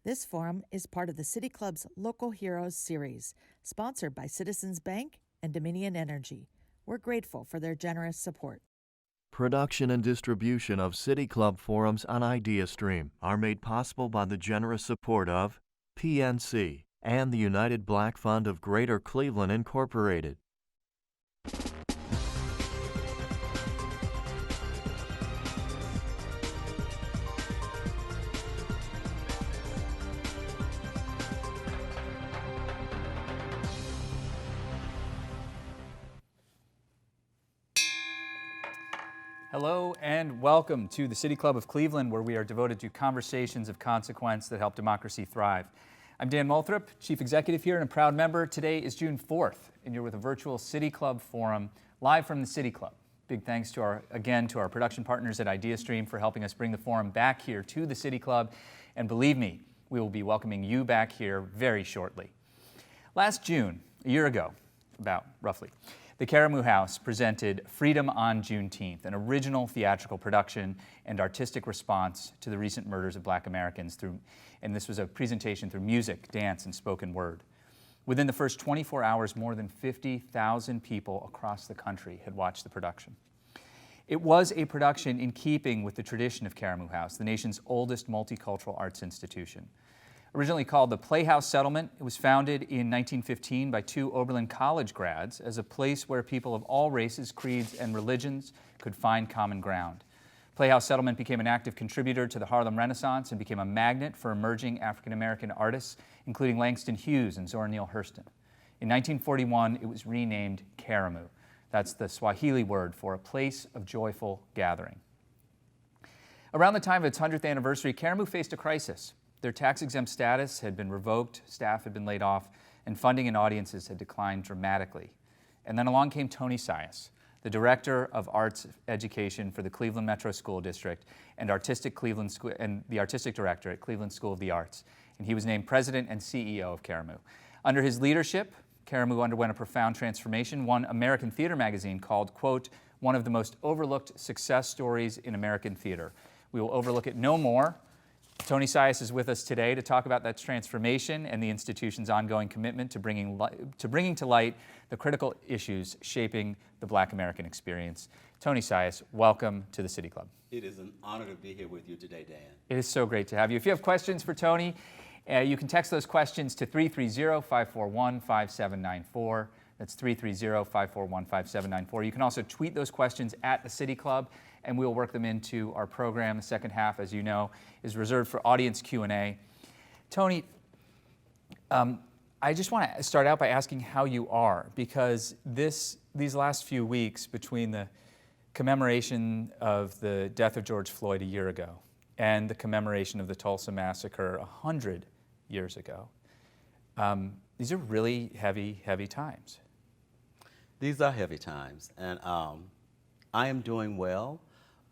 This forum is part of the City Club's Local Heroes series, sponsored by Citizens Bank and Dominion Energy. We're grateful for their generous support. Production and distribution of City Club forums on IdeaStream are made possible by the generous support of PNC and the United Black Fund of Greater Cleveland, Incorporated. Hello and welcome to the City Club of Cleveland, where we are devoted to conversations of consequence that help democracy thrive. I'm Dan Moulthrop, Chief Executive here and a proud member. Today is June 4th, and you're with a virtual City Club forum live from the City Club. Big thanks to our production partners at IdeaStream for helping us bring the forum back here to the City Club. And believe me, we will be welcoming you back here very shortly. Last June, a year ago, about roughly, the Karamu House presented Freedom on Juneteenth, an original theatrical production and artistic response to the recent murders of Black Americans and this was a presentation through music, dance, and spoken word. Within the first 24 hours, more than 50,000 people across the country had watched the production. It was a production in keeping with the tradition of Karamu House, the nation's oldest multicultural arts institution. Originally called the Playhouse Settlement, it was founded in 1915 by two Oberlin College grads as a place where people of all races, creeds, and religions could find common ground. Playhouse Settlement became an active contributor to the Harlem Renaissance and became a magnet for emerging African-American artists, including Langston Hughes and Zora Neale Hurston. In 1941, it was renamed Caramoo. That's the Swahili word for a place of joyful gathering. Around the time of its 100th anniversary, Caramoo faced a crisis. Their tax-exempt status had been revoked, staff had been laid off, and funding and audiences had declined dramatically. And then along came Tony Sias, the Director of Arts Education for the Cleveland Metro School District and the Artistic Director at Cleveland School of the Arts. And he was named President and CEO of Caramoo. Under his leadership, Caramoo underwent a profound transformation. One American Theater magazine called, quote, one of the most overlooked success stories in American theater. We will overlook it no more. Tony Sias is with us today to talk about that transformation and the institution's ongoing commitment to bringing to light the critical issues shaping the Black American experience. Tony Sias, welcome to the City Club. It is an honor to be here with you today, Dan. It is so great to have you. If you have questions for Tony, you can text those questions to 330-541-5794. That's 330-541-5794. You can also tweet those questions at the City Club, and we'll work them into our program. The second half, as you know, is reserved for audience Q&A. Tony, I just want to start out by asking how you are, because these last few weeks between the commemoration of the death of George Floyd a year ago and the commemoration of the Tulsa Massacre 100 years ago, these are really heavy times. These are heavy times, and I am doing well,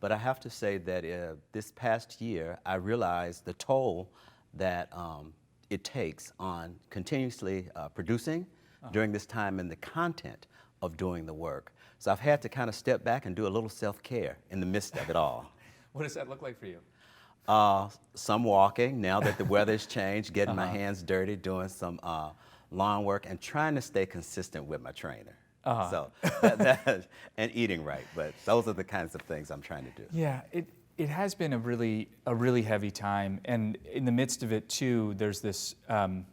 but I have to say that this past year, I realized the toll that it takes on continuously producing during this time and the content of doing the work. So I've had to kind of step back and do a little self-care in the midst of it all. What does that look like for you? Some walking, now that the weather's changed, getting my hands dirty, doing some lawn work, and trying to stay consistent with my trainer. So and eating right, but those are the kinds of things I'm trying to do. Yeah, it has been a really heavy time, and in the midst of it too, there's this. Life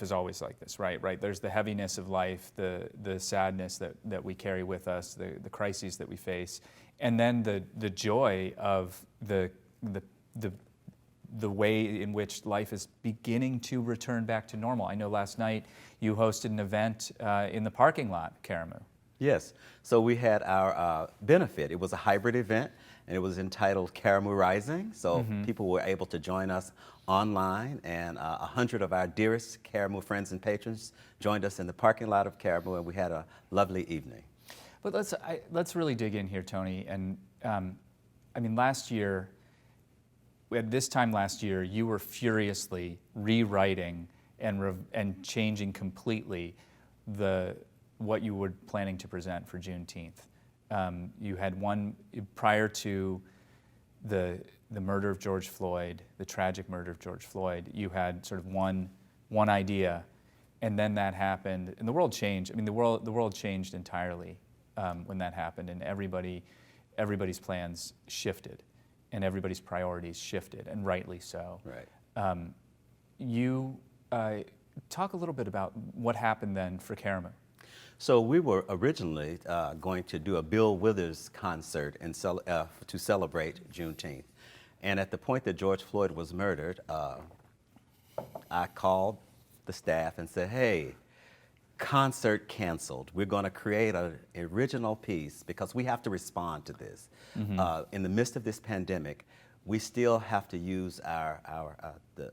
is always like this, right? Right. There's the heaviness of life, the sadness that we carry with us, the crises that we face, and then the joy of the way in which life is beginning to return back to normal. I know last night you hosted an event in the parking lot at Caramoo. Yes, so we had our benefit. It was a hybrid event, and it was entitled Karamu Rising. So people were able to join us online, and 100 of our dearest Caramoo friends and patrons joined us in the parking lot of Caramoo, and we had a lovely evening. But let's really dig in here, Tony. And last year, at this time last year, you were furiously rewriting and changing completely what you were planning to present for Juneteenth. You had one prior to the the murder of George Floyd, the tragic murder of George Floyd, you had sort of one idea, and then that happened, and the world changed. I mean, the world changed entirely when that happened, and everybody's plans shifted, and everybody's priorities shifted, and rightly so. Right. You talk a little bit about what happened then for Caramoo. So we were originally going to do a Bill Withers concert to celebrate Juneteenth. And at the point that George Floyd was murdered, I called the staff and said, hey, concert canceled. We're going to create an original piece because we have to respond to this. Mm-hmm. In the midst of this pandemic, we still have to use the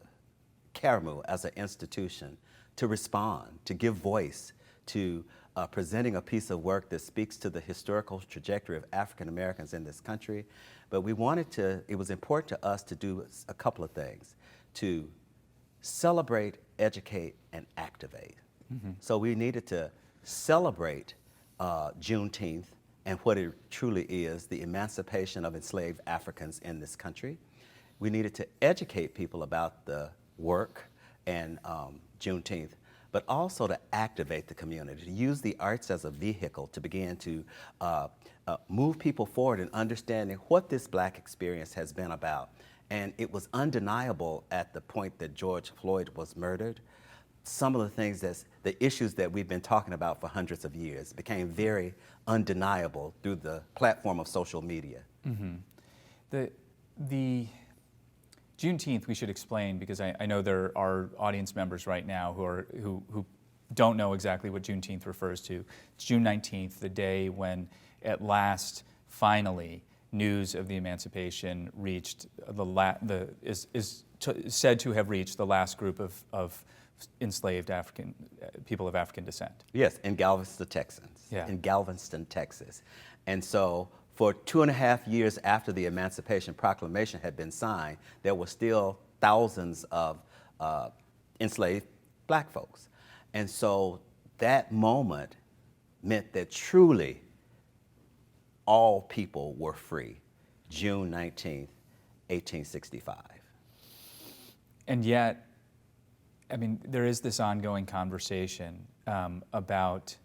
Caramoo as an institution to respond, to give voice to presenting a piece of work that speaks to the historical trajectory of African Americans in this country. But it was important to us to do a couple of things, to celebrate, educate, and activate. Mm-hmm. So we needed to celebrate Juneteenth and what it truly is, the emancipation of enslaved Africans in this country. We needed to educate people about the work and Juneteenth, but also to activate the community, to use the arts as a vehicle to begin to move people forward in understanding what this Black experience has been about. And it was undeniable at the point that George Floyd was murdered. Some of the things the issues that we've been talking about for hundreds of years became very undeniable through the platform of social media. Mm-hmm. The Juneteenth, we should explain, because I know there are audience members right now who don't know exactly what Juneteenth refers to. It's June 19th, the day when at last, finally, news of the emancipation reached said to have reached the last group of enslaved people of African descent. Yes, in Galveston, Texas. And so for 2.5 years after the Emancipation Proclamation had been signed, there were still thousands of enslaved Black folks. And so that moment meant that truly all people were free, June 19th, 1865. And yet, I mean, there is this ongoing conversation about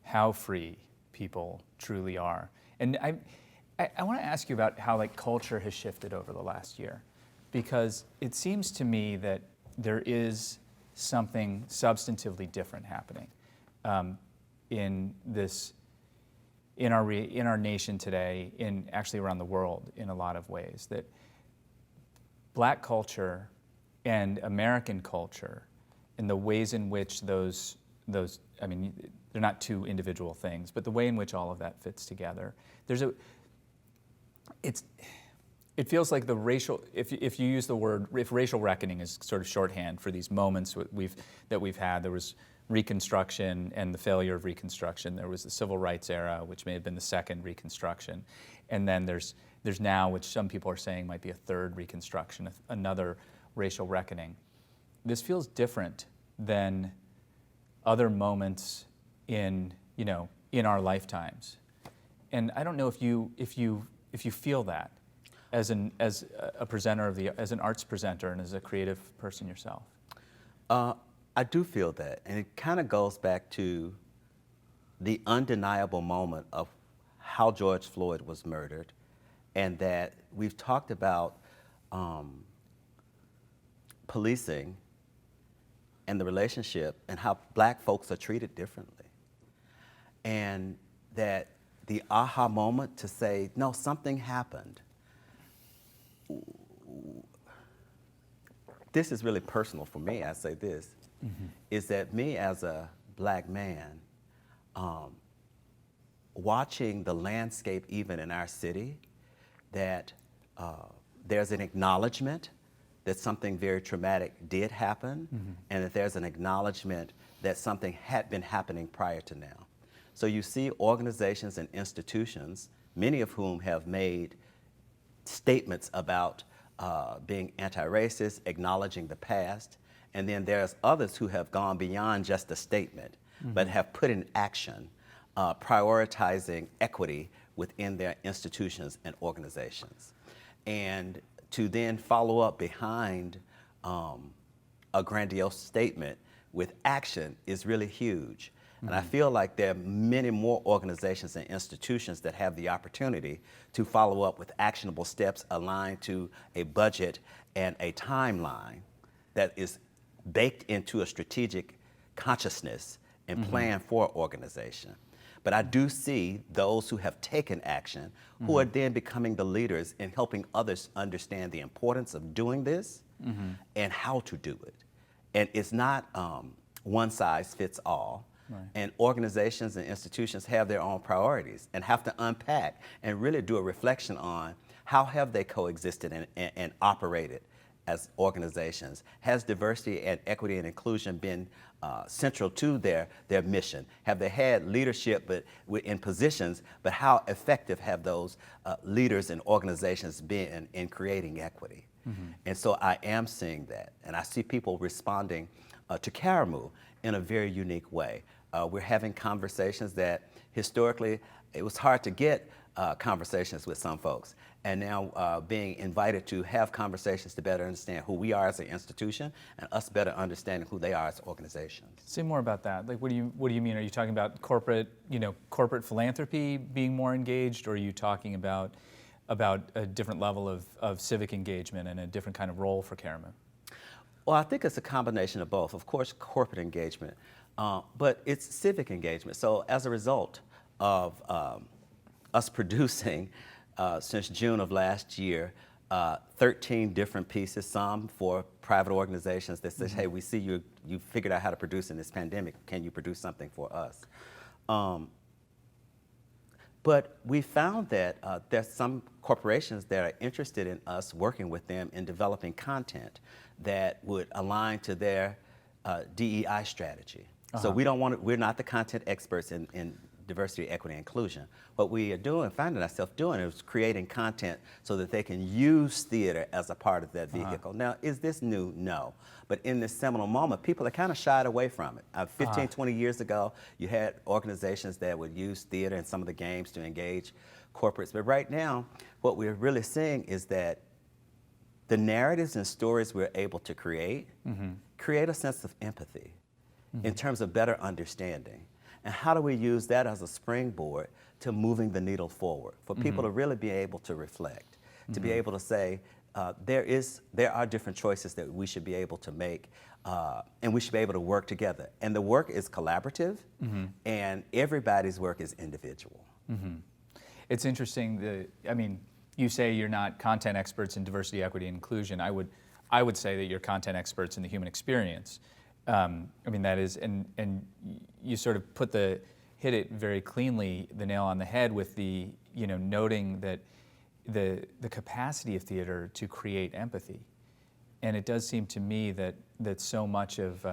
how free people truly are. And I want to ask you about how culture has shifted over the last year, because it seems to me that there is something substantively different happening in our nation today, actually around the world in a lot of ways, that Black culture and American culture and the ways in which those I mean, they're not two individual things, but the way in which all of that fits together. It feels like the racial, if you use the word, if racial reckoning is sort of shorthand for these moments that we've had, there was Reconstruction and the failure of Reconstruction. There was the Civil Rights era, which may have been the second Reconstruction. And then there's now, which some people are saying might be a third Reconstruction, another racial reckoning. This feels different than other moments in our lifetimes. And I don't know if you feel that as a presenter as an arts presenter and as a creative person yourself. I do feel that, and it kind of goes back to the undeniable moment of how George Floyd was murdered, and that we've talked about policing and the relationship and how Black folks are treated differently. And that the aha moment to say, no, something happened. This is really personal for me, I say this, is that me as a Black man, watching the landscape even in our city, that there's an acknowledgement that something very traumatic did happen, and that there's an acknowledgement that something had been happening prior to now. So you see organizations and institutions, many of whom have made statements about being anti-racist, acknowledging the past, and then there's others who have gone beyond just a statement, but have put in action, prioritizing equity within their institutions and organizations. And to then follow up behind a grandiose statement with action is really huge. And I feel like there are many more organizations and institutions that have the opportunity to follow up with actionable steps aligned to a budget and a timeline that is baked into a strategic consciousness and plan for an organization. But I do see those who have taken action who are then becoming the leaders in helping others understand the importance of doing this and how to do it. And it's not one size fits all. Right. And organizations and institutions have their own priorities and have to unpack and really do a reflection on how have they coexisted and operated as organizations. Has diversity and equity and inclusion been central to their mission? Have they had leadership in positions, but how effective have those leaders and organizations been in creating equity? And so I am seeing that, and I see people responding to Caramoo in a very unique way. We're having conversations that historically it was hard to get conversations with some folks, and now being invited to have conversations to better understand who we are as an institution and us better understanding who they are as organizations. Say more about that. Like, what do you mean? Are you talking about corporate philanthropy being more engaged, or are you talking about a different level of civic engagement and a different kind of role for Caramoo? Well, I think it's a combination of both. Of course, corporate engagement, but it's civic engagement. So as a result of us producing, since June of last year, 13 different pieces, some for private organizations that says, hey, we see you figured out how to produce in this pandemic. Can you produce something for us? But we found that there's some corporations that are interested in us working with them in developing content that would align to their DEI strategy. So we're not the content experts in diversity, equity, and inclusion. What we are finding ourselves doing is creating content so that they can use theater as a part of that vehicle. Now, is this new? No. But in this seminal moment, people are kind of shied away from it. 15, 20 years ago, you had organizations that would use theater and some of the games to engage corporates. But right now, what we're really seeing is that the narratives and stories we're able to create create a sense of empathy in terms of better understanding. And how do we use that as a springboard to moving the needle forward, for people to really be able to reflect, to be able to say, there are different choices that we should be able to make, and we should be able to work together. And the work is collaborative, and everybody's work is individual. It's interesting, you say you're not content experts in diversity, equity, and inclusion. I would say that you're content experts in the human experience. That is, and you sort of hit it very cleanly, the nail on the head with the, noting that the capacity of theater to create empathy. And it does seem to me that so much of,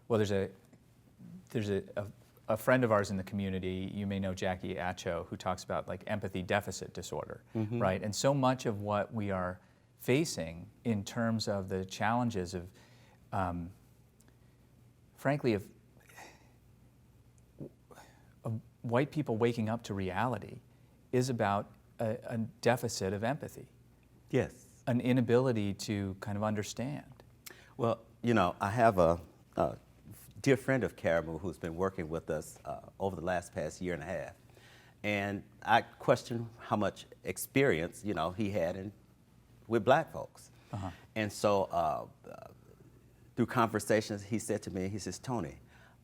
there's a friend of ours in the community, you may know Jackie Acho, who talks about like empathy deficit disorder, right? And so much of what we are facing in terms of the challenges of, frankly, of white people waking up to reality is about a deficit of empathy. Yes. An inability to kind of understand. Well, I have a dear friend of Caramoo who's been working with us over the past year and a half. And I question how much experience, he had with black folks. And so through conversations, he said to me, he says, Tony,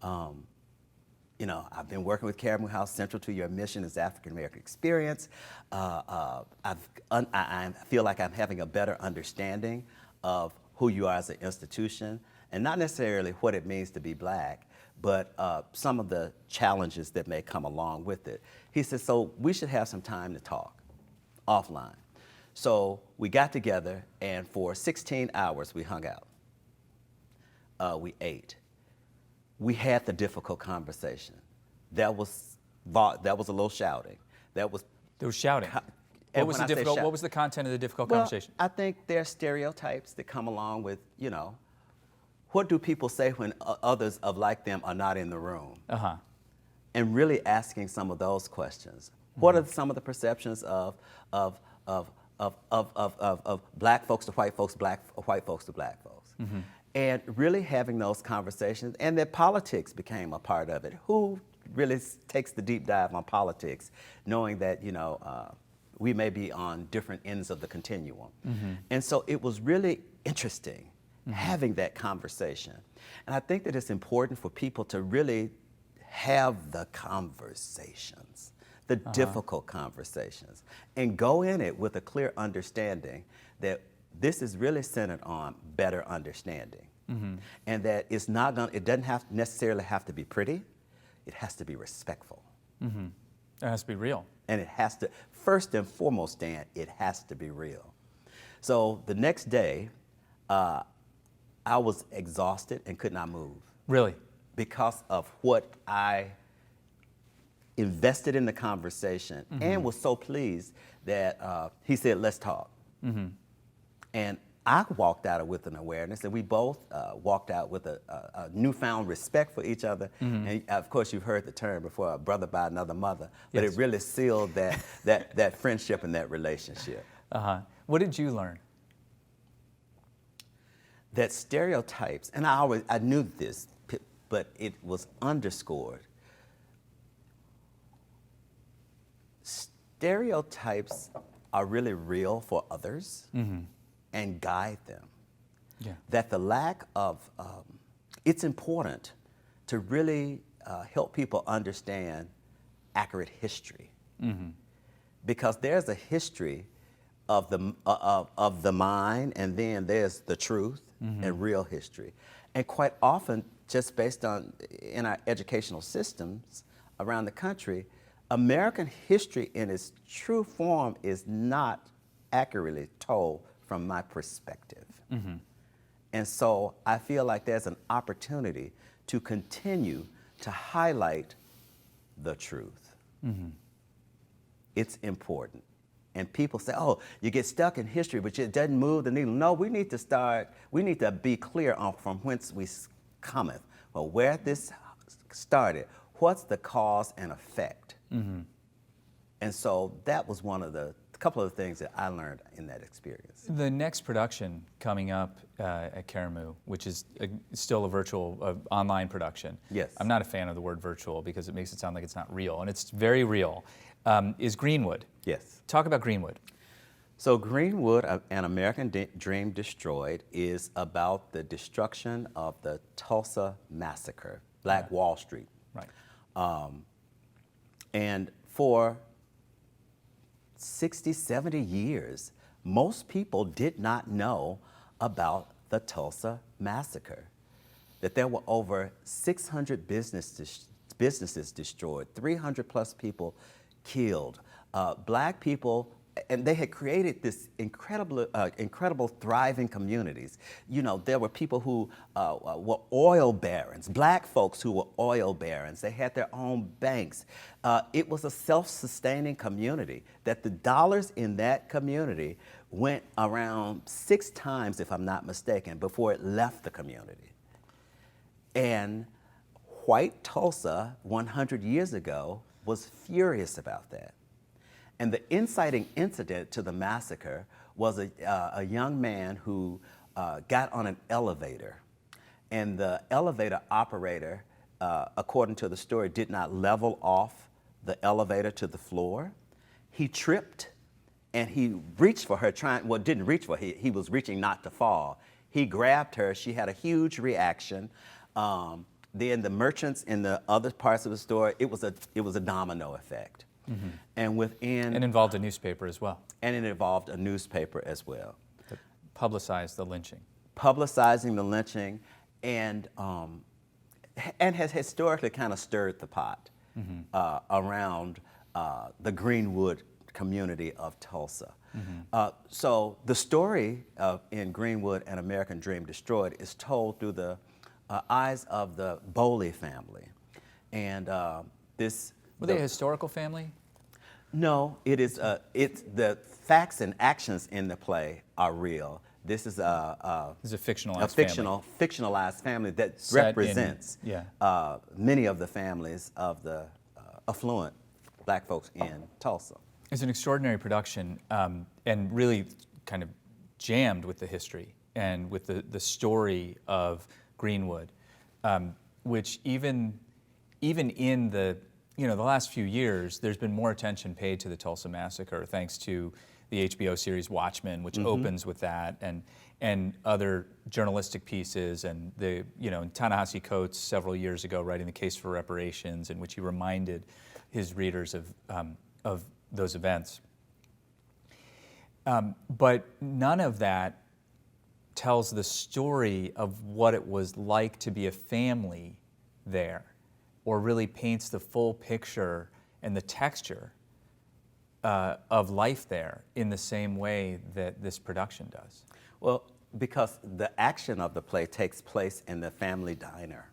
I've been working with Karamu House. Central to your mission is African-American experience. I feel like I'm having a better understanding of who you are as an institution, and not necessarily what it means to be black, but some of the challenges that may come along with it. He says, so we should have some time to talk offline. So we got together, and for 16 hours we hung out. We ate. We had the difficult conversation. That was a little shouting. There was shouting. What was the content of the difficult conversation? I think there are stereotypes that come along with, what do people say when others of like them are not in the room? And really asking some of those questions. What are some of the perceptions of of black folks to white folks, white folks to black folks. And really having those conversations, and that politics became a part of it. Who really takes the deep dive on politics, knowing that, you know, we may be on different ends of the continuum. And so it was really interesting having that conversation. And I think that it's important for people to really have the conversations, the difficult conversations, and go in it with a clear understanding that this is really centered on better understanding. And that it's not gonna, it doesn't necessarily have to be pretty, it has to be respectful. It has to be real. And it has to, first and foremost, Dan, it has to be real. So the next day, I was exhausted and could not move. Really? Because of what I invested in the conversation, and was so pleased that he said, let's talk. And I walked out with an awareness, and we both walked out with a newfound respect for each other. And of course, you've heard the term before, a brother by another mother, but it really sealed that friendship and that relationship. What did you learn? That stereotypes, and I knew this, but it was underscored. Stereotypes are really real for others and guide them. That the lack of, it's important to really help people understand accurate history. Because there's a history of the mind, and then there's the truth and real history. And quite often, just based on in our educational systems around the country, American history in its true form is not accurately told from my perspective. And so I feel like there's an opportunity to continue to highlight the truth. It's important. And people say, oh, you get stuck in history, but it doesn't move the needle. No, we need to be clear on from whence we cometh. Well, where this started, what's the cause and effect? And so that was one of the couple of the things that I learned in that experience. The next production coming up at Caramoo, which is still a virtual online production. Yes. I'm not a fan of the word virtual because it makes it sound like it's not real, and it's very real, is Greenwood. Yes. Talk about Greenwood. So Greenwood, An American Dream Destroyed, is about the destruction of the Tulsa Massacre, Black Wall Street. Right. And for 60, 70 years, most people did not know about the Tulsa Massacre, that there were over 600 businesses destroyed, 300 plus people killed, black people, and they had created this incredible thriving communities. You know, there were people who were oil barons, black folks who were oil barons. They had their own banks. It was a self-sustaining community, that the dollars in that community went around 6 times, if I'm not mistaken, before it left the community. And white Tulsa 100 years ago was furious about that. And the inciting incident to the massacre was a young man who got on an elevator, and the elevator operator, according to the story, did not level off the elevator to the floor. He tripped, and he reached for her, didn't reach for her, he was reaching not to fall. He grabbed her, she had a huge reaction. Then the merchants in the other parts of the store, it was a domino effect. And within... And involved a newspaper as well. And it involved a newspaper as well. That publicized the lynching. Publicizing the lynching, and has historically kind of stirred the pot around the Greenwood community of Tulsa. So the story in Greenwood, An American Dream Destroyed, is told through the eyes of the Boley family. And Were they a historical family? No, it's the facts and actions in the play are real. This is a fictionalized family that represents many of the families of the affluent black folks in Tulsa. It's an extraordinary production, and really kind of jammed with the history and with the story of Greenwood, which even in the the last few years, there's been more attention paid to the Tulsa Massacre thanks to the HBO series Watchmen, which opens with that, and other journalistic pieces, and the Ta-Nehisi Coates several years ago writing the case for reparations, in which he reminded his readers of those events. But none of that tells the story of what it was like to be a family there, or really paints the full picture and the texture of life there in the same way that this production does. Well, because the action of the play takes place in the family diner.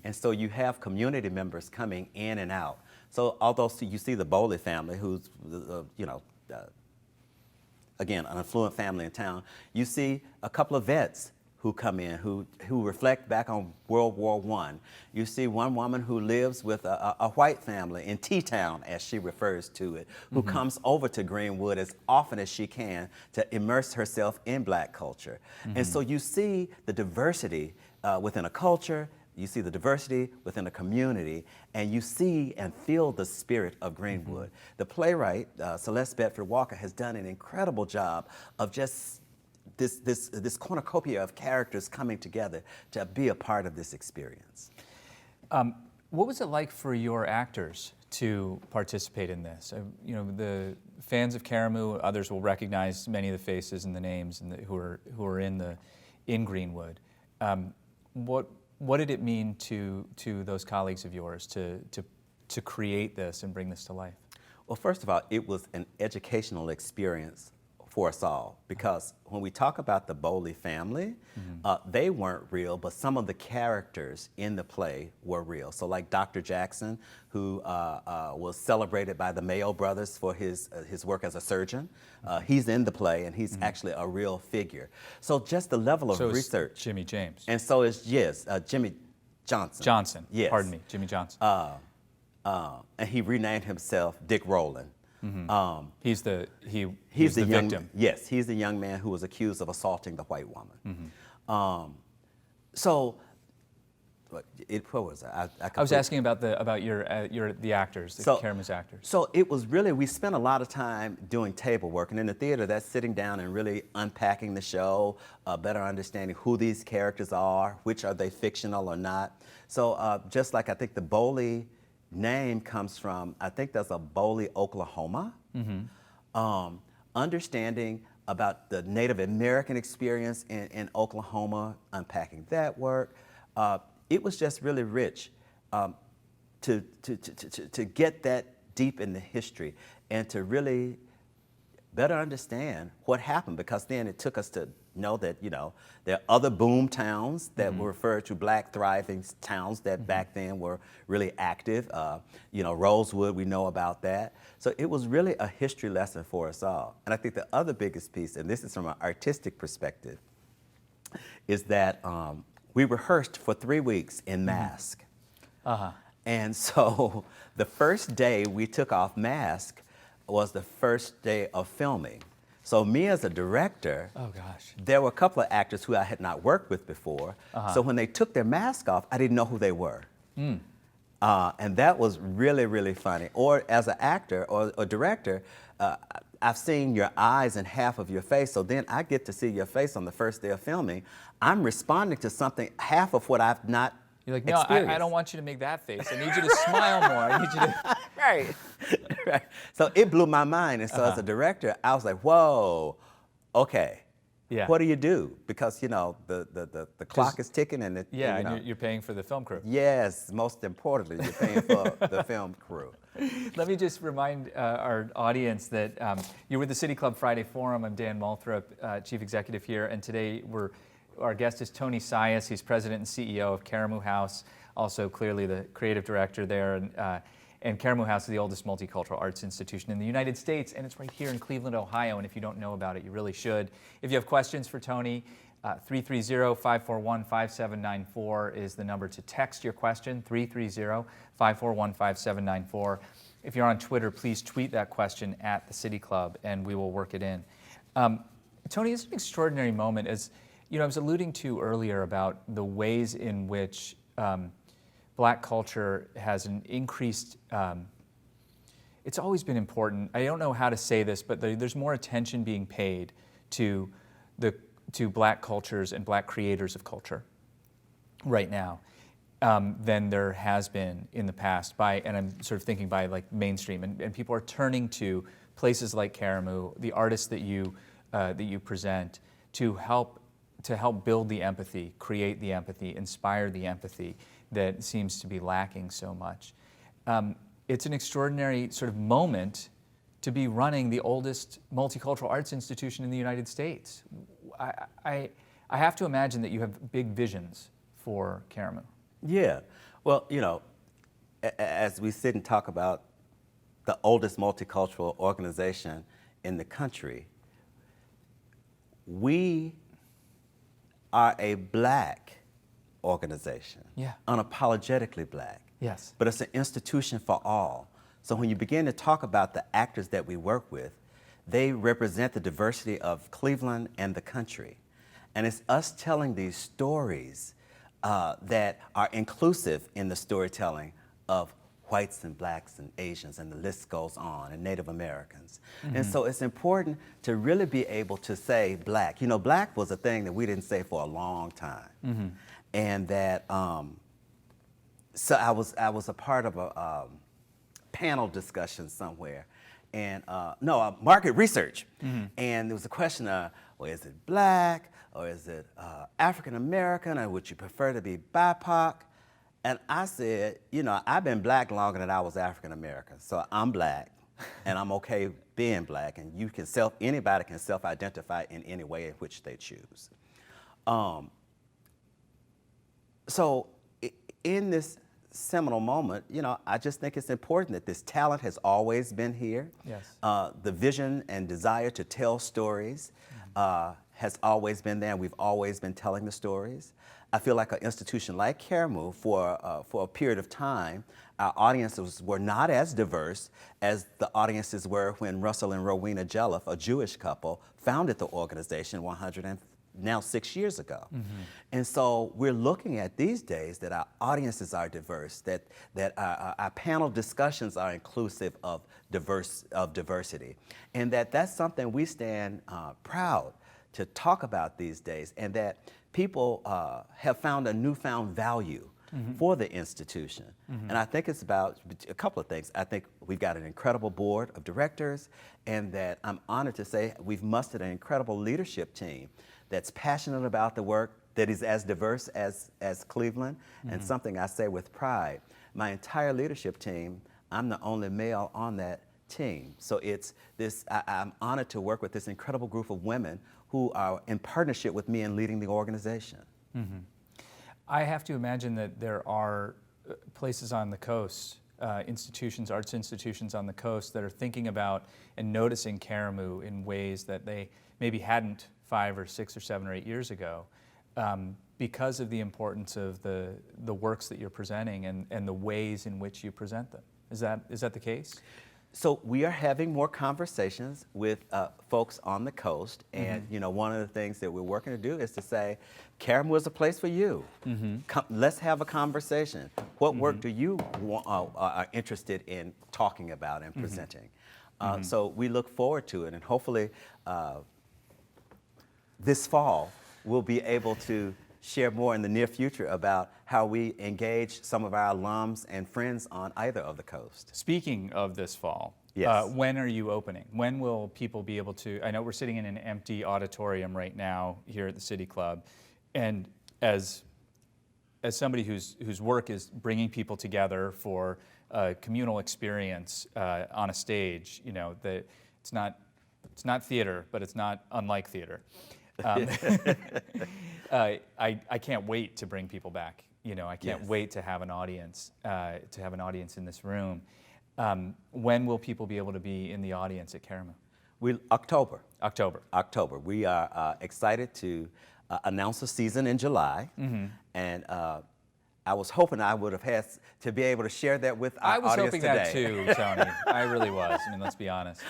And so you have community members coming in and out. So although you see the Bowley family, who's, again, an affluent family in town, you see a couple of vets who come in, who reflect back on World War I. You see one woman who lives with a white family in T-Town, as she refers to it, who comes over to Greenwood as often as she can to immerse herself in Black culture. And so you see the diversity within a culture, you see the diversity within a community, and you see and feel the spirit of Greenwood. The playwright, Celeste Bedford Walker, has done an incredible job of just this cornucopia of characters coming together to be a part of this experience. What was it like for your actors to participate in this? The fans of Caramoo, others will recognize many of the faces and the names and who are in Greenwood. What did it mean to those colleagues of yours to create this and bring this to life? Well, first of all, it was an educational experience for us all, because when we talk about the Bowley family, they weren't real, but some of the characters in the play were real. So like Dr. Jackson, who was celebrated by the Mayo brothers for his work as a surgeon, he's in the play, and he's actually a real figure. So just the level of research. Jimmy James. And so is, yes, Jimmy Johnson. Johnson, yes. Pardon me, Jimmy Johnson. And he renamed himself Dick Rowland. He's the victim. Yes, he's the young man who was accused of assaulting the white woman. So, what was that? I was asking about the actors, the Caramoo's actors. So it was really, we spent a lot of time doing table work, and in the theater, that's sitting down and really unpacking the show, better understanding who these characters are, which are they fictional or not. So just like I think the Bowley name comes from, I think there's a Bowley, Oklahoma. Understanding about the Native American experience in Oklahoma, unpacking that work. It was just really rich to get that deep in the history and to really better understand what happened, because then it took us to know that, there are other boom towns that were referred to, Black thriving towns that back then were really active. Rosewood, we know about that. So it was really a history lesson for us all. And I think the other biggest piece, and this is from an artistic perspective, is that we rehearsed for 3 weeks in mask. And so the first day we took off mask was the first day of filming. So me as a director, there were a couple of actors who I had not worked with before. So when they took their mask off, I didn't know who they were. And that was really, really funny. Or as an actor or a director, I've seen your eyes and half of your face, so then I get to see your face on the first day of filming. I'm responding to something, half of what I've not You're like, no, I don't want you to make that face. I need you to smile more. I need you to... Right. So it blew my mind. And so as a director, I was like, whoa, okay. Yeah. What do you do? Because, the clock is ticking and and you're paying for the film crew. Yes, most importantly, you're paying for the film crew. Let me just remind our audience that you're with the City Club Friday Forum. I'm Dan Moulthrop, Chief Executive here, and today our guest is Tony Sias. He's President and CEO of Karamu House, also clearly the creative director there. And Karamu House is the oldest multicultural arts institution in the United States, and it's right here in Cleveland, Ohio. And if you don't know about it, you really should. If you have questions for Tony, 330-541-5794 is the number to text your question, 330-541-5794. If you're on Twitter, please tweet that question at the City Club, and we will work it in. Tony, it's an extraordinary moment. As you know, I was alluding to earlier about the ways in which Black culture has an increased. It's always been important. I don't know how to say this, but there's more attention being paid to Black cultures and Black creators of culture right now than there has been in the past. And I'm sort of thinking by like mainstream, and people are turning to places like Caramoo, the artists that you present, to help build the empathy, create the empathy, inspire the empathy that seems to be lacking so much. It's an extraordinary sort of moment to be running the oldest multicultural arts institution in the United States. I have to imagine that you have big visions for Caramoo. Yeah. Well, you know, as we sit and talk about the oldest multicultural organization in the country, we are a Black organization. Yeah. Unapologetically Black. Yes. But it's an institution for all. So when you begin to talk about the actors that we work with, they represent the diversity of Cleveland and the country. And it's us telling these stories that are inclusive in the storytelling of whites and Blacks and Asians, and the list goes on, and Native Americans. Mm-hmm. And so it's important to really be able to say Black. You know, Black was a thing that we didn't say for a long time. Mm-hmm. And that, so I was a part of a panel discussion somewhere, and market research. Mm-hmm. And there was a question of, well, is it Black, or is it African American, or would you prefer to be BIPOC? And I said, you know, I've been Black longer than I was African American, so I'm Black, and I'm okay being Black, and anybody can self-identify in any way in which they choose. So in this seminal moment, you know, I just think it's important that this talent has always been here. Yes. The vision and desire to tell stories has always been there, and we've always been telling the stories. I feel like an institution like Caramoo, for a period of time, our audiences were not as diverse as the audiences were when Russell and Rowena Jelliff, a Jewish couple, founded the organization 6 years ago. Mm-hmm. And so we're looking at these days that our audiences are diverse, that our panel discussions are inclusive of diversity, and that's something we stand proud to talk about these days, and that people have found a newfound value mm-hmm. for the institution. Mm-hmm. And I think it's about a couple of things. I think we've got an incredible board of directors, and that I'm honored to say we've mustered an incredible leadership team that's passionate about the work, that is as diverse as Cleveland, mm-hmm. and something I say with pride. My entire leadership team, I'm the only male on that team. So it's this, I'm honored to work with this incredible group of women who are in partnership with me in leading the organization. Mm-hmm. I have to imagine that there are places on the coast, arts institutions on the coast that are thinking about and noticing Caramoo in ways that they maybe hadn't 5 or 6 or 7 or 8 years ago, because of the importance of the works that you're presenting and the ways in which you present them. Is that the case? So we are having more conversations with folks on the coast, and mm-hmm. you know, one of the things that we're working to do is to say, Caramoo is a place for you. Mm-hmm. Let's have a conversation. What mm-hmm. work do you are interested in talking about and presenting? Mm-hmm. So we look forward to it, and hopefully this fall we'll be able to share more in the near future about how we engage some of our alums and friends on either of the coast. Speaking of this fall, yes. When are you opening? When will people be able to, I know we're sitting in an empty auditorium right now here at the City Club, and as somebody whose work is bringing people together for a communal experience on a stage, you know, that it's not theater, but it's not unlike theater. I can't wait to bring people back. You know, I can't yes. wait to have an audience in this room. When will people be able to be in the audience at Caramoo? October. October. We are excited to announce a season in July, mm-hmm. and I was hoping I would have had to be able to share that with our audience today. I was hoping that too, Tony. I really was. I mean, let's be honest.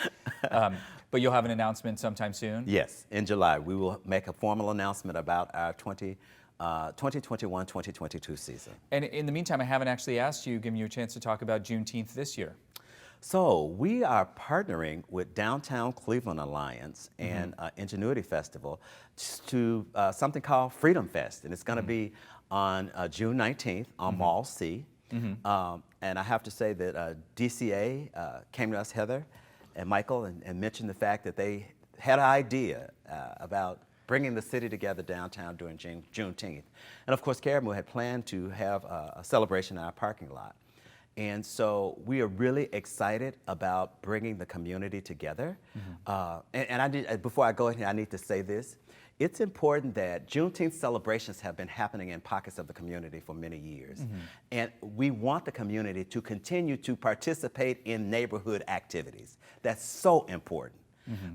But you'll have an announcement sometime soon? Yes, in July. We will make a formal announcement about our 2021-2022 season. And in the meantime, I haven't actually asked you, giving you a chance to talk about Juneteenth this year. So we are partnering with Downtown Cleveland Alliance and Ingenuity Festival to something called Freedom Fest. And it's going to be on June 19th on Mall C. And I have to say that DCA came to us, Heather and Michael, and mentioned the fact that they had an idea about bringing the city together downtown during Juneteenth. And of course, Caramoo had planned to have a celebration in our parking lot. And so we are really excited about bringing the community together. Before I go ahead, I need to say this. It's important that Juneteenth celebrations have been happening in pockets of the community for many years. And we want the community to continue to participate in neighborhood activities. That's so important.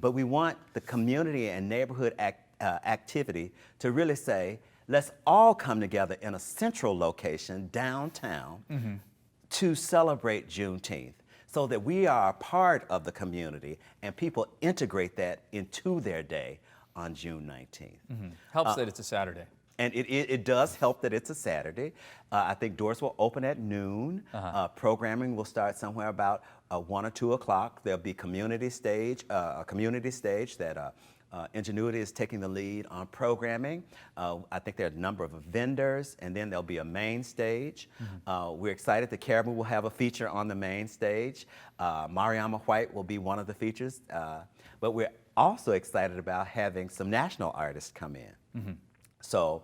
But we want the community and neighborhood activity to really say, let's all come together in a central location downtown to celebrate Juneteenth, so that we are a part of the community and people integrate that into their day on June 19th. Helps that it's a Saturday. And it does help that it's a Saturday. I think doors will open at noon. Programming will start somewhere about 1 or 2 o'clock. There'll be a community stage that Ingenuity is taking the lead on programming. I think there are a number of vendors, and then there'll be a main stage. We're excited that Caramoo will have a feature on the main stage. Mariama White will be one of the features. But we're also excited about having some national artists come in. So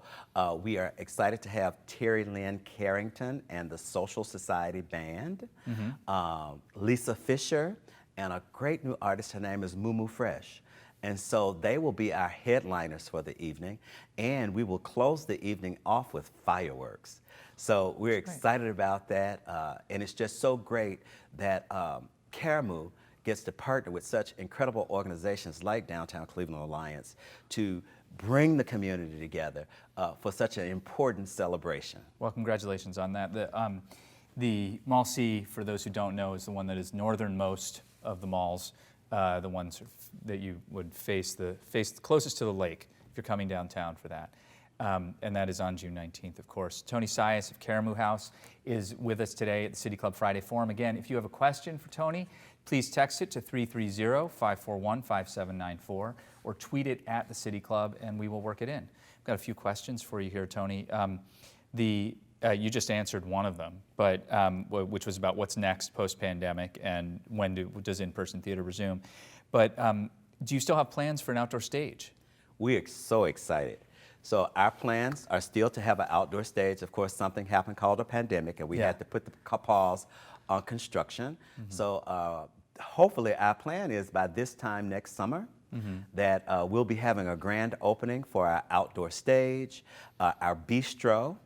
we are excited to have Terry Lynn Carrington and the Social Society Band, Lisa Fisher, and a great new artist, her name is Mumu Fresh. And so they will be our headliners for the evening, and we will close the evening off with fireworks. So we're excited about that, and it's just so great that Caramoo gets to partner with such incredible organizations like Downtown Cleveland Alliance to bring the community together for such an important celebration. Well, congratulations on that. The Mall C, for those who don't know, is the one that is northernmost of the malls, the ones that you would face closest to the lake if you're coming downtown for that. And that is on June 19th, of course. Tony Sias of Karamu House is with us today at the City Club Friday Forum. Again, if you have a question for Tony, please text it to 330-541-5794 or tweet it at the City Club, and we will work it in. I've got a few questions for you here, Tony. You just answered one of them, but which was about what's next post-pandemic and when does in-person theater resume. But do you still have plans for an outdoor stage? We are so excited. So our plans are still to have an outdoor stage. Of course, something happened called a pandemic, and we had to put the pause on construction. So hopefully our plan is by this time next summer that we'll be having a grand opening for our outdoor stage, our bistro,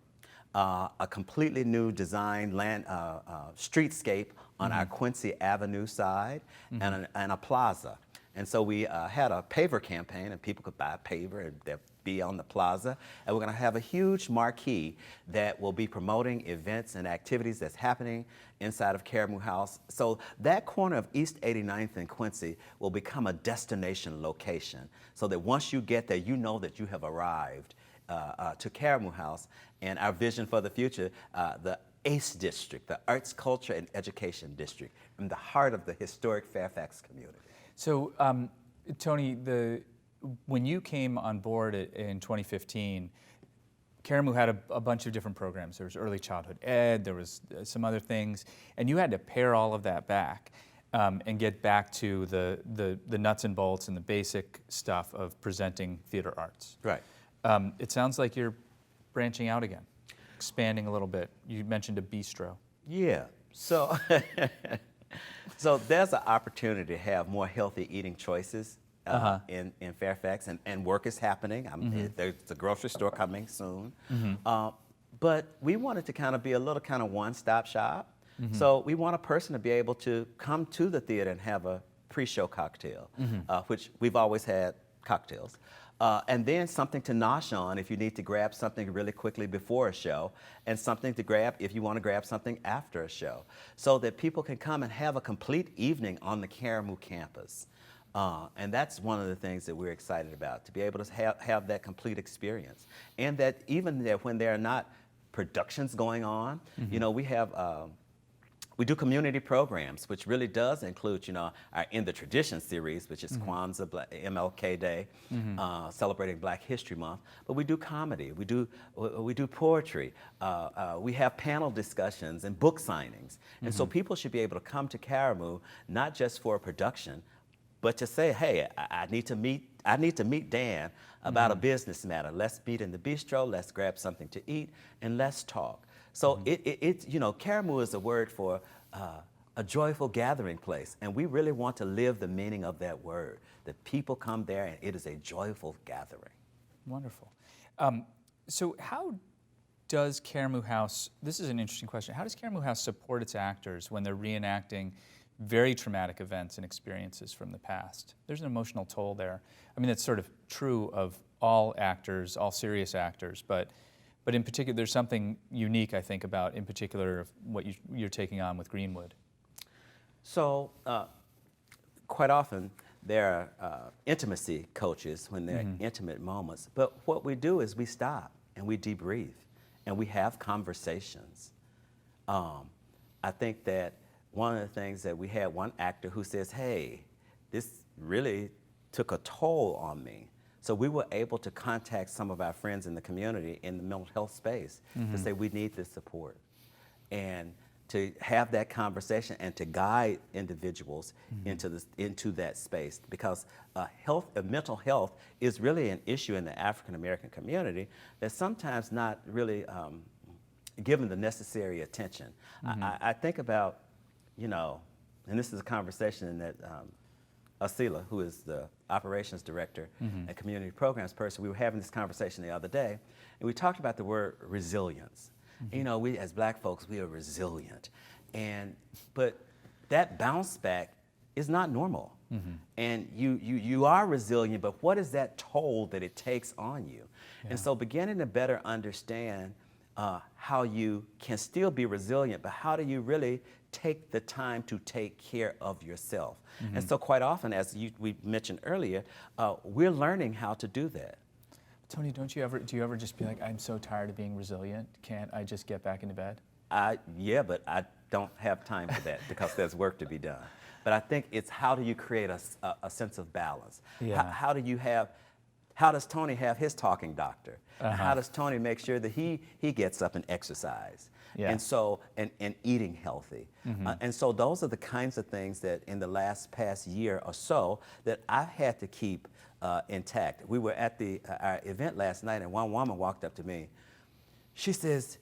a completely new design streetscape on our Quincy Avenue side, and a plaza. And so we had a paver campaign, and people could buy a paver and they'll be on the plaza. And we're going to have a huge marquee that will be promoting events and activities that's happening inside of Karamu House. So that corner of East 89th and Quincy will become a destination location, so that once you get there, you know that you have arrived to Karamu House. And our vision for the future, the ACE District, the Arts, Culture, and Education District, in the heart of the historic Fairfax community. So, Tony, when you came on board in 2015, Caramoo had a bunch of different programs. There was early childhood ed, there was some other things, and you had to pare all of that back and get back to the nuts and bolts and the basic stuff of presenting theater arts. Right. It sounds like you're branching out again, expanding a little bit. You mentioned a bistro. Yeah. So, so there's an opportunity to have more healthy eating choices in Fairfax, and work is happening. There's a grocery store coming soon. But we wanted to kind of be a little kind of one-stop shop. So we want a person to be able to come to the theater and have a pre-show cocktail, which we've always had cocktails. And then something to nosh on if you need to grab something really quickly before a show, and something to grab if you want to grab something after a show, so that people can come and have a complete evening on the Caramoo campus. And that's one of the things that we're excited about, to be able to have that complete experience. And that even that when there are not productions going on, you know, we do community programs, which really does include, you know, our In the Tradition series, which is Kwanzaa, MLK Day, celebrating Black History Month. But we do comedy, we do poetry, we have panel discussions and book signings. And so people should be able to come to Caramoo, not just for a production, but to say, hey, I need to meet Dan about a business matter. Let's meet in the bistro, let's grab something to eat, and let's talk. So you know, Caramoo is a word for a joyful gathering place, and we really want to live the meaning of that word, that people come there and it is a joyful gathering. Wonderful. So how does Karamu House, this is an interesting question, how does Karamu House support its actors when they're reenacting very traumatic events and experiences from the past? There's an emotional toll there. I mean, that's sort of true of all actors, all serious actors, but in particular, there's something unique, I think, about, in particular, of what you're taking on with Greenwood. So, quite often, there are intimacy coaches when they're intimate moments. But what we do is we stop and we debrief and we have conversations. I think that one of the things that we had one actor who says, hey, this really took a toll on me. So we were able to contact some of our friends in the community in the mental health space to say we need this support, and to have that conversation and to guide individuals into that space, because mental health is really an issue in the African American community that's sometimes not really given the necessary attention. I think about, you know, and this is a conversation that Asila, who is the operations director and community programs person, we were having this conversation the other day, and we talked about the word resilience. You know, we as Black folks, we are resilient, but that bounce back is not normal. And you are resilient, but what is that toll that it takes on you? Yeah. And so beginning to better understand how you can still be resilient, but how do you really take the time to take care of yourself? And so quite often, as we mentioned earlier, we're learning how to do that. Tony, do you ever just be like, I'm so tired of being resilient, can't I just get back into bed? Yeah, but I don't have time for that because there's work to be done. But I think it's how do you create a sense of balance? Yeah. How does Tony have his talking doctor? How does Tony make sure that he gets up and exercise? Yeah. And so, and eating healthy. And so those are the kinds of things that in the past year or so that I've had to keep intact. We were at our event last night, and one woman walked up to me. She says,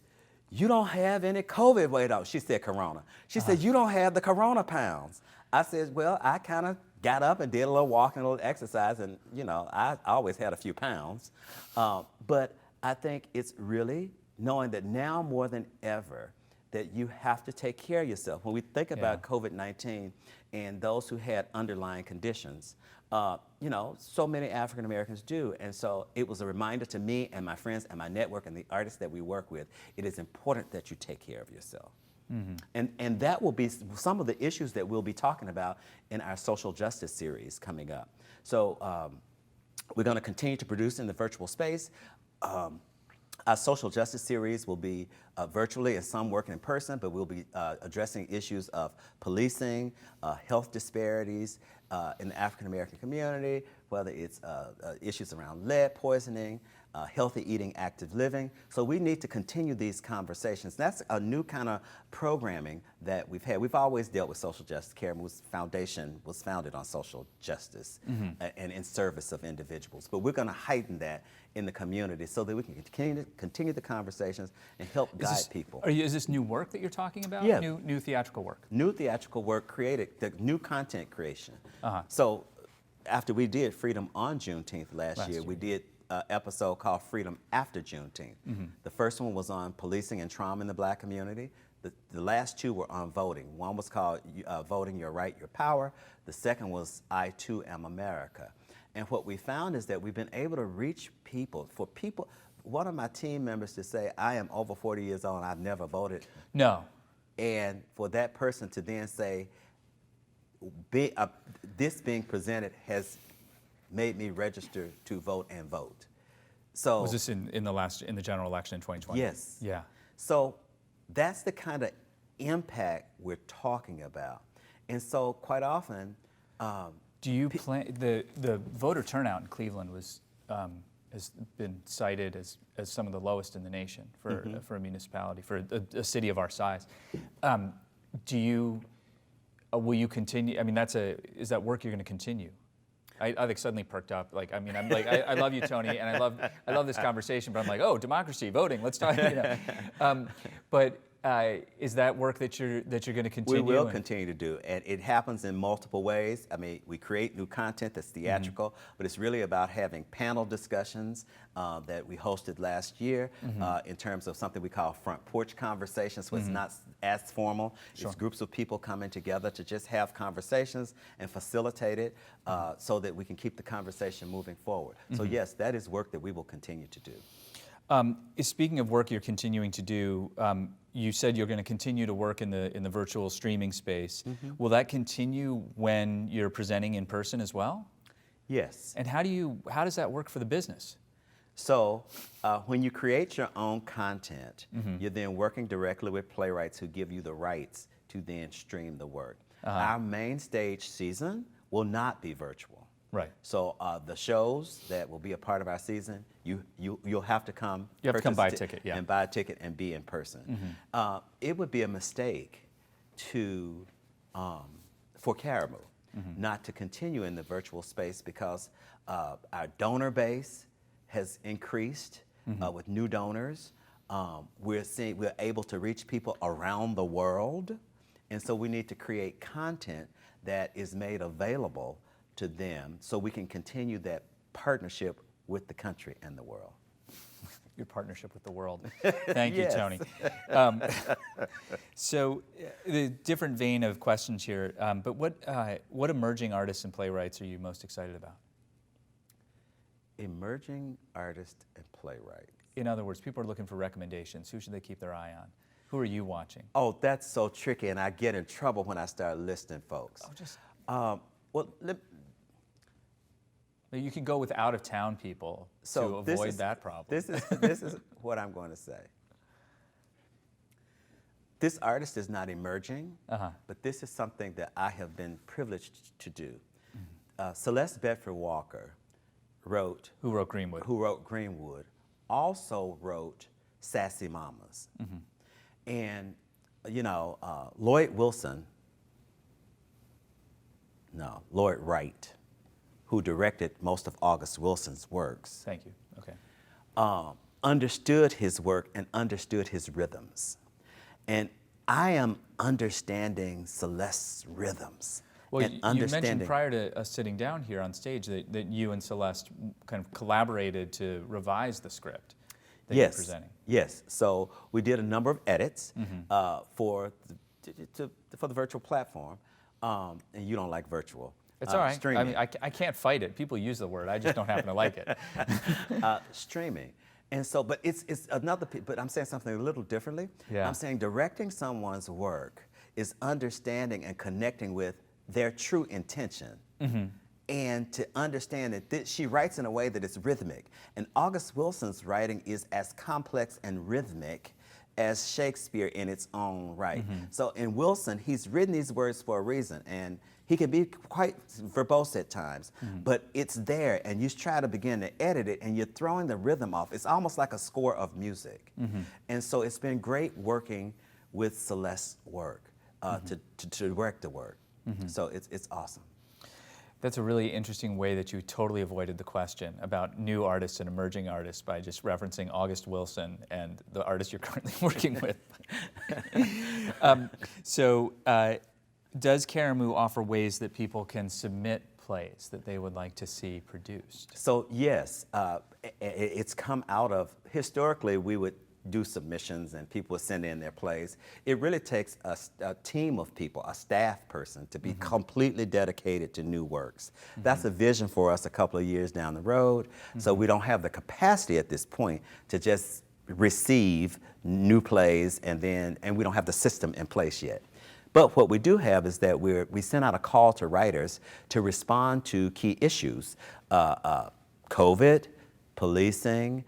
you don't have any COVID weight off. She said corona. She said, you don't have the corona pounds. I said, well, I kind of got up and did a little walking, a little exercise, and you know, I always had a few pounds. But I think it's really knowing that now more than ever that you have to take care of yourself. When we think about COVID-19 and those who had underlying conditions, you know, so many African Americans do. And so it was a reminder to me and my friends and my network and the artists that we work with, it is important that you take care of yourself. And that will be some of the issues that we'll be talking about in our social justice series coming up. So we're going to continue to produce in the virtual space. Our social justice series will be virtually and some working in person, but we'll be addressing issues of policing, health disparities in the African American community, whether it's issues around lead poisoning, healthy eating, active living. So we need to continue these conversations. That's a new kind of programming that we've had. We've always dealt with social justice. Caramoo's foundation was founded on social justice and in service of individuals. But we're going to heighten that in the community so that we can continue the conversations and help guide people. Is this new work that you're talking about? Yeah. New theatrical work? New theatrical work created, the new content creation. So after we did Freedom on Juneteenth last year, we did an episode called Freedom After Juneteenth. The first one was on policing and trauma in the Black community. The last two were on voting. One was called Voting Your Right, Your Power. The second was I Too Am America. And what we found is that we've been able to reach people. For people, one of my team members to say, I am over 40 years old and I've never voted. No. And for that person to then say, this being presented has made me register to vote and vote. So Was this in the general election in 2020? Yes. Yeah. So that's the kind of impact we're talking about. And so quite often, Do you plan the voter turnout in Cleveland has been cited as some of the lowest in the nation for a municipality, for a city of our size. Will you continue? I mean, is that work you're going to continue? I think suddenly perked up. Like, I mean, I'm like, I love you, Tony, and I love this conversation. But I'm like, oh, democracy, voting. Let's talk. But is that work that you're going to continue? We will continue to do, and it happens in multiple ways. I mean, we create new content that's theatrical, but it's really about having panel discussions that we hosted last year in terms of something we call front porch conversations, so it's not as formal. Sure. It's groups of people coming together to just have conversations and facilitate it so that we can keep the conversation moving forward. So yes, that is work that we will continue to do. Speaking of work you're continuing to do, you said you're going to continue to work in the virtual streaming space. Will that continue when you're presenting in person as well? Yes. And how does that work for the business? So when you create your own content, you're then working directly with playwrights who give you the rights to then stream the work. Our main stage season will not be virtual. Right. So the shows that will be a part of our season, you'll have to come. You have to come buy a ticket, yeah. And buy a ticket and be in person. It would be a mistake for Caramoo not to continue in the virtual space because our donor base has increased with new donors. We're able to reach people around the world, and so we need to create content that is made available to them so we can continue that partnership with the country and the world. Your partnership with the world. Thank you, Tony. So, the different vein of questions here, but what emerging artists and playwrights are you most excited about? Emerging artists and playwrights. In other words, people are looking for recommendations. Who should they keep their eye on? Who are you watching? Oh, that's so tricky, and I get in trouble when I start listing folks. You can go with out-of-town people to avoid that problem. This is what I'm going to say. This artist is not emerging, but this is something that I have been privileged to do. Celeste Bedford Walker wrote... Who wrote Greenwood? Who wrote Greenwood. Also wrote Sassy Mamas. And, Lloyd Wright, who directed most of August Wilson's works. Thank you. Okay. Understood his work and understood his rhythms. And I am understanding Celeste's rhythms. Well, you mentioned prior to us sitting down here on stage that you and Celeste kind of collaborated to revise the script that you're presenting. Yes. So we did a number of edits for the virtual platform. And you don't like virtual. It's all right. Streaming. I mean, I can't fight it. People use the word. I just don't happen to like it. Streaming. And so, but it's another, but I'm saying something a little differently. Yeah. I'm saying directing someone's work is understanding and connecting with their true intention. And to understand that she writes in a way that is rhythmic. And August Wilson's writing is as complex and rhythmic as Shakespeare in its own right. So in Wilson, he's written these words for a reason, and he can be quite verbose at times, but it's there, and you try to begin to edit it, and you're throwing the rhythm off. It's almost like a score of music. And so it's been great working with Celeste's work to direct the work. So it's awesome. That's a really interesting way that you totally avoided the question about new artists and emerging artists by just referencing August Wilson and the artist you're currently working with. Does Caramoo offer ways that people can submit plays that they would like to see produced? So yes, it's come out of, historically we would do submissions and people would send in their plays. It really takes a team of people, a staff person, to be completely dedicated to new works. That's a vision for us a couple of years down the road. So we don't have the capacity at this point to just receive new plays and we don't have the system in place yet. But what we do have is that we sent out a call to writers to respond to key issues, COVID, policing,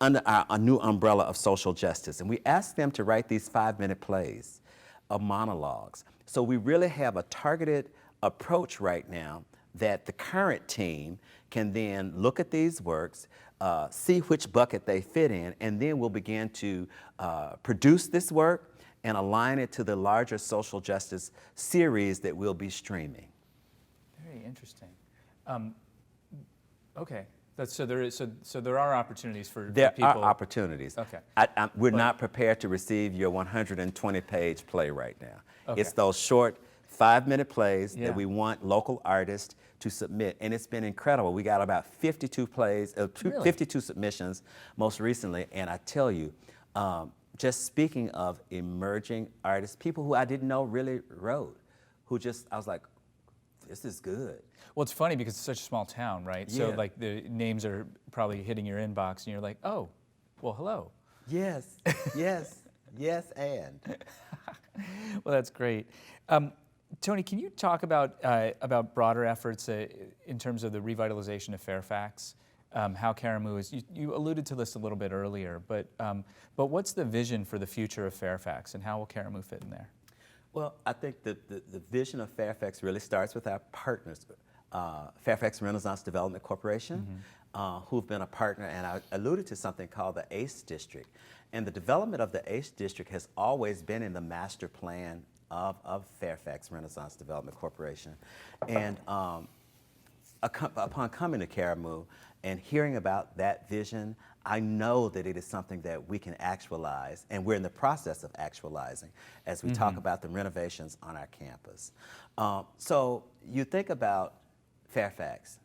under a new umbrella of social justice. And we asked them to write these 5-minute plays of monologues. So we really have a targeted approach right now that the current team can then look at these works, see which bucket they fit in, and then we'll begin to produce this work and align it to the larger social justice series that we'll be streaming. Very interesting. Okay. So there are opportunities for people. There are opportunities. Okay. We're not prepared to receive your 120-page play right now. Okay. It's those short 5-minute plays that we want local artists to submit, and it's been incredible. We got about 52 plays, 52 submissions most recently, and I tell you, just speaking of emerging artists, people who I didn't know really wrote, I was like, this is good. Well, it's funny because it's such a small town, right? Yeah. So like the names are probably hitting your inbox and you're like, oh, well, hello. Yes, yes, yes, and. Well, that's great. Tony, can you talk about broader efforts in terms of the revitalization of Fairfax? How Caramoo is, you alluded to this a little bit earlier, but what's the vision for the future of Fairfax and how will Caramoo fit in there? Well, I think the vision of Fairfax really starts with our partners, Fairfax Renaissance Development Corporation, who've been a partner, and I alluded to something called the ACE District. And the development of the ACE District has always been in the master plan of Fairfax Renaissance Development Corporation. And upon coming to Caramoo and hearing about that vision, I know that it is something that we can actualize, and we're in the process of actualizing as we talk about the renovations on our campus. So you think about Fairfax,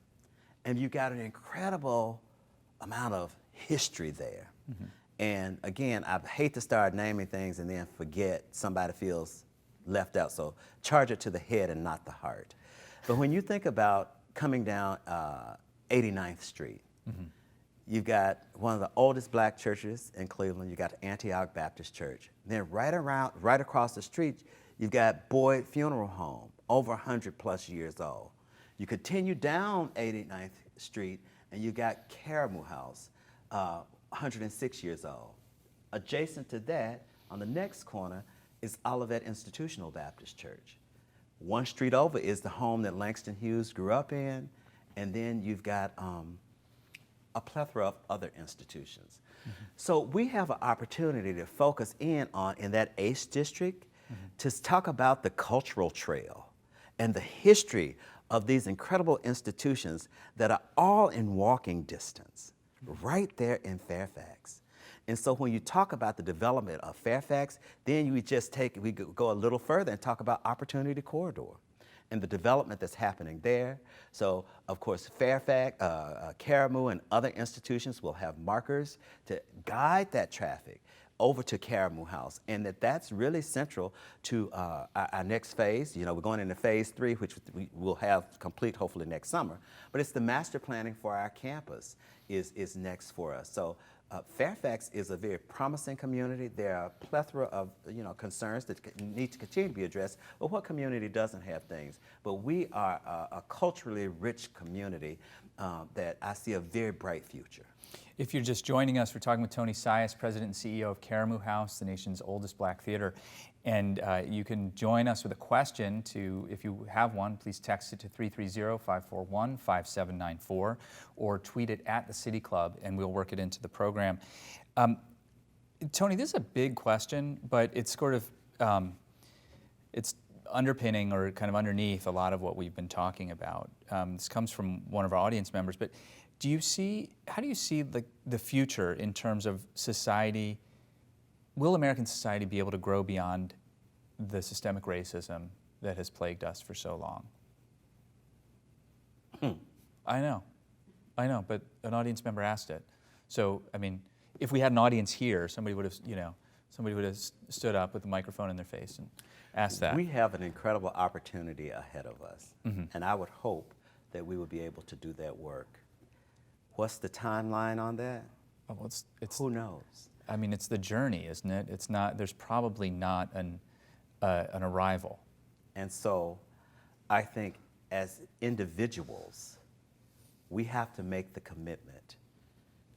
and you've got an incredible amount of history there. And again, I hate to start naming things and then forget somebody feels left out, so charge it to the head and not the heart. But when you think about coming down 89th Street, you've got one of the oldest black churches in Cleveland. You've got Antioch Baptist Church. Then right across the street, you've got Boyd Funeral Home, over 100+ years old. You continue down 89th Street, and you've got Karamu House, 106 years old. Adjacent to that, on the next corner, is Olivet Institutional Baptist Church. One street over is the home that Langston Hughes grew up in, and then you've got a plethora of other institutions. So we have an opportunity to focus in that ACE district to talk about the cultural trail and the history of these incredible institutions that are all in walking distance, right there in Fairfax. And so when you talk about the development of Fairfax, then we go a little further and talk about Opportunity Corridor and the development that's happening there. So, of course, Fairfax, Caramoo, and other institutions will have markers to guide that traffic over to Karamu House, and that's really central to our next phase. You know, we're going into phase 3, which we will have complete hopefully next summer, but it's the master planning for our campus is next for us. So Fairfax is a very promising community. There are a plethora of concerns that need to continue to be addressed, but what community doesn't have things? But we are a culturally rich community that I see a very bright future. If you're just joining us, we're talking with Tony Sias, President and CEO of Karamu House, the nation's oldest black theater. And you can join us with a question if you have one, please text it to 330-541-5794 or tweet it at the City Club and we'll work it into the program. Tony, this is a big question, but it's sort of, it's underpinning or kind of underneath a lot of what we've been talking about. This comes from one of our audience members, but how do you see the future in terms of society? Will American society be able to grow beyond the systemic racism that has plagued us for so long? I know, but an audience member asked it. So, I mean, if we had an audience here, somebody would have stood up with a microphone in their face and asked that. We have an incredible opportunity ahead of us, and I would hope that we would be able to do that work. What's the timeline on that? Oh, well, it's who knows? I mean, it's the journey, isn't it? It's not. There's probably not an arrival. And so, I think as individuals, we have to make the commitment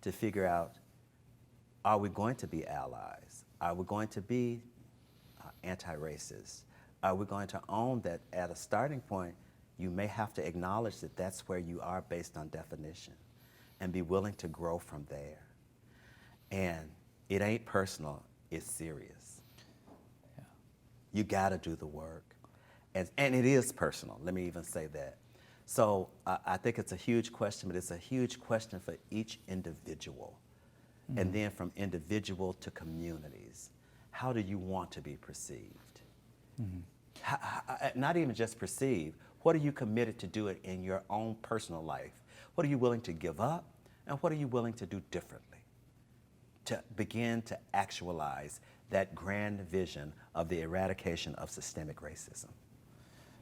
to figure out: are we going to be allies? Are we going to be anti-racist? Are we going to own that at a starting point, you may have to acknowledge that that's where you are based on definition, and be willing to grow from there. And it ain't personal, it's serious. Yeah. You gotta do the work. And it is personal, let me even say that. So I think it's a huge question, but it's a huge question for each individual. And then from individual to communities. How do you want to be perceived? Not even just perceived, what are you committed to do it in your own personal life? What are you willing to give up? And what are you willing to do differently to begin to actualize that grand vision of the eradication of systemic racism?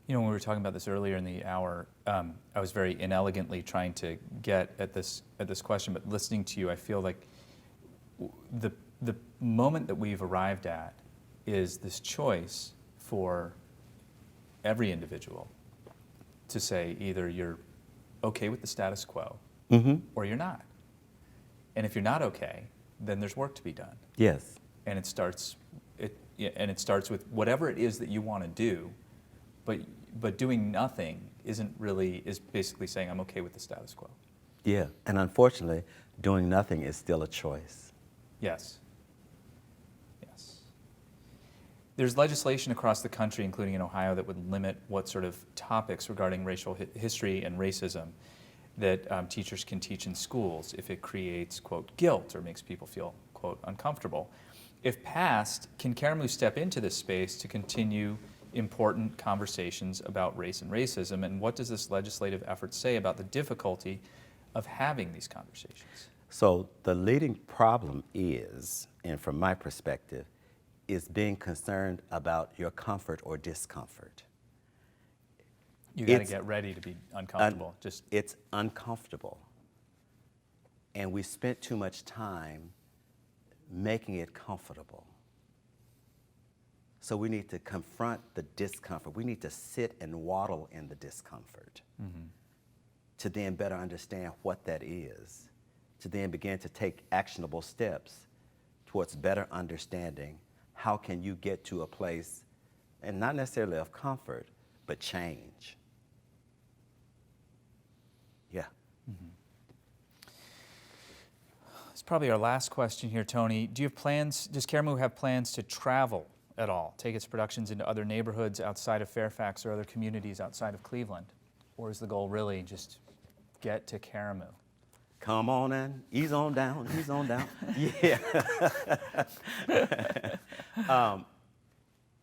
You know, when we were talking about this earlier in the hour, I was very inelegantly trying to get at this question, but listening to you, I feel like the moment that we've arrived at is this choice for every individual to say either you're okay with the status quo or you're not. And if you're not okay, then there's work to be done. Yes. And it starts with whatever it is that you want to do, but doing nothing is basically saying I'm okay with the status quo. Yeah, and unfortunately, doing nothing is still a choice. Yes. Yes. There's legislation across the country, including in Ohio, that would limit what sort of topics regarding racial history and racism that teachers can teach in schools if it creates, quote, guilt or makes people feel, quote, uncomfortable. If passed, can Caramoo step into this space to continue important conversations about race and racism? And what does this legislative effort say about the difficulty of having these conversations? So the leading problem is, and from my perspective, is being concerned about your comfort or discomfort. You got to get ready to be uncomfortable. It's uncomfortable. And we spent too much time making it comfortable. So we need to confront the discomfort. We need to sit and waddle in the discomfort to then better understand what that is, to then begin to take actionable steps towards better understanding how can you get to a place, and not necessarily of comfort, but change. Yeah. It's probably our last question here, Tony. Does Caramoo have plans to travel at all, take its productions into other neighborhoods outside of Fairfax or other communities outside of Cleveland? Or is the goal really just get to Caramoo? Come on in, ease on down, ease on down. Yeah.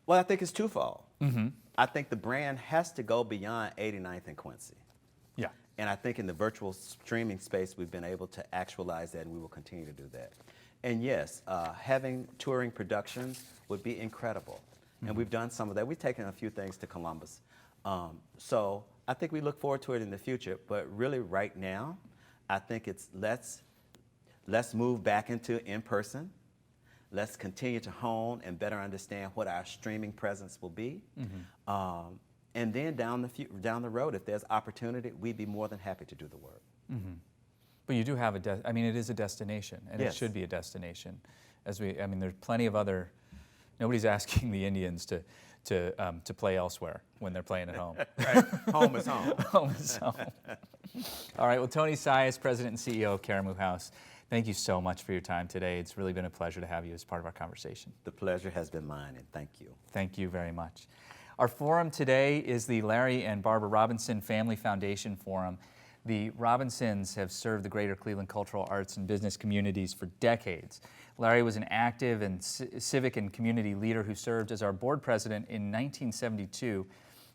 Well, I think it's twofold. I think the brand has to go beyond 89th and Quincy. Yeah. And I think in the virtual streaming space, we've been able to actualize that, and we will continue to do that. And yes, having touring productions would be incredible. And we've done some of that. We've taken a few things to Columbus. So I think we look forward to it in the future. But really right now, I think it's let's move back into in-person. Let's continue to hone and better understand what our streaming presence will be. And then down the road, if there's opportunity, we'd be more than happy to do the work. But you do have it is a destination, and Yes. it should be a destination. There's plenty of other. Nobody's asking the Indians to play elsewhere when they're playing at home. Right. Home is home. Home is home. All right. Well, Tony Sias, President and CEO of Karamu House, thank you so much for your time today. It's really been a pleasure to have you as part of our conversation. The pleasure has been mine, and thank you. Thank you very much. Our forum today is the Larry and Barbara Robinson Family Foundation Forum. The Robinsons have served the greater Cleveland cultural arts and business communities for decades. Larry was an active and civic and community leader who served as our board president in 1972,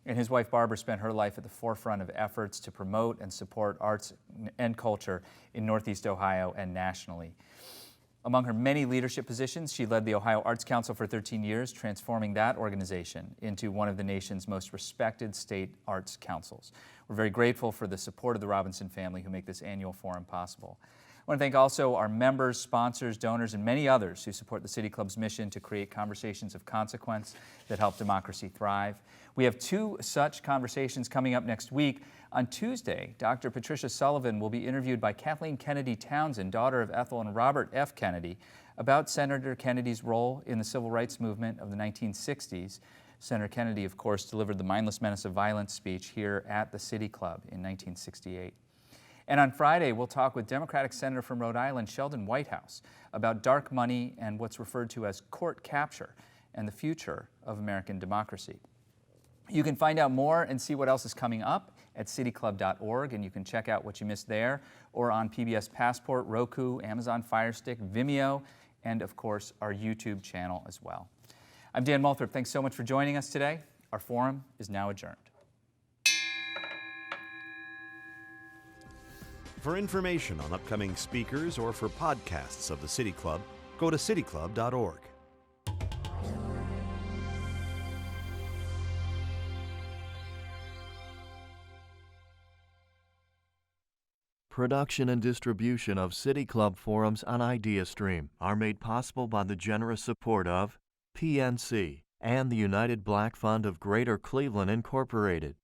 and his wife Barbara spent her life at the forefront of efforts to promote and support arts and culture in Northeast Ohio and nationally. Among her many leadership positions, she led the Ohio Arts Council for 13 years, transforming that organization into one of the nation's most respected state arts councils. We're very grateful for the support of the Robinson family who make this annual forum possible. I want to thank also our members, sponsors, donors, and many others who support the City Club's mission to create conversations of consequence that help democracy thrive. We have 2 such conversations coming up next week. On Tuesday, Dr. Patricia Sullivan will be interviewed by Kathleen Kennedy Townsend, daughter of Ethel and Robert F. Kennedy, about Senator Kennedy's role in the civil rights movement of the 1960s. Senator Kennedy, of course, delivered the Mindless Menace of Violence speech here at the City Club in 1968. And on Friday, we'll talk with Democratic Senator from Rhode Island, Sheldon Whitehouse, about dark money and what's referred to as court capture and the future of American democracy. You can find out more and see what else is coming up at cityclub.org, and you can check out what you missed there or on PBS Passport, Roku, Amazon Fire Stick, Vimeo, and of course our YouTube channel as well. I'm Dan Moulthrop. Thanks so much for joining us today. Our forum is now adjourned. For information on upcoming speakers or for podcasts of the City Club, go to cityclub.org. Production and distribution of City Club forums on IdeaStream are made possible by the generous support of PNC and the United Black Fund of Greater Cleveland, Incorporated.